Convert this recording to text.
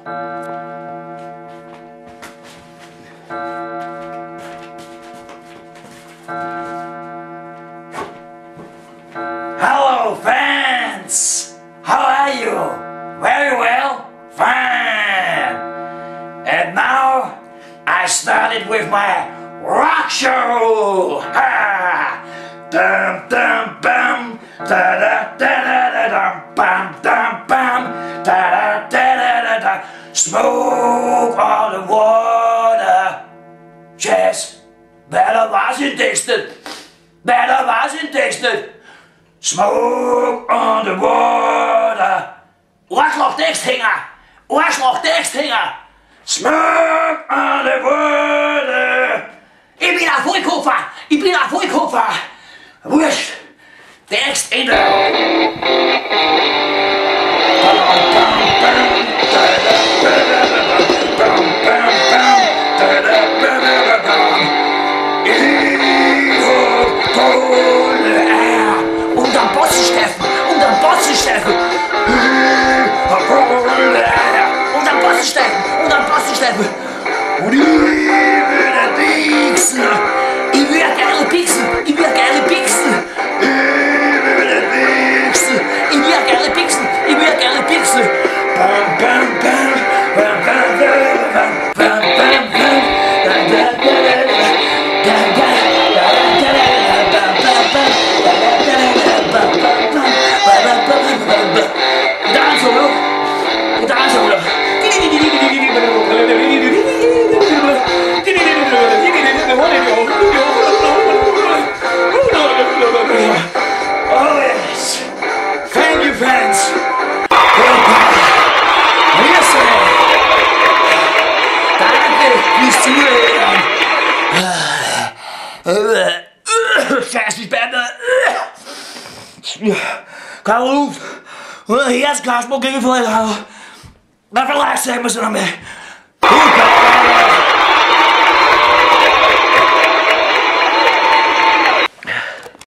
Hello fans! How are you? Very well? Fine! And now I started with my rock show! Ha! Dum dum bum, da da da da da dum bum dum bum, da da da da da da. Smoke on the water. Jazz, hvad er der varsintekstet? Hvad er der varsintekstet? Smoke on the water. Oorlog teksthænger! Oorlog teksthænger! Smoke on the water. Ik ben daar voor ik koffer! Ik ben daar voor ik koffer! Wush! Tekst in de... Unterm Bossensteffen! Unterm Bossensteffen! Unterm Bossensteffen! Unterm Bossensteffen! Und ich würde pixen! Ich würde gerne pixen! Ich würde gerne pixen! Ich würde gerne pixen! Ich würde gerne pixen! Bam, bam, bam! Bam, bam, bam! Bam, bam, bam! Oh yes! Thank you fans! Danke fürs Zuhören! Scheiß mich Bände! Kan roep! Hersklarsmok in je vleugel houden! Maar verlaat zijn we zo naar mij!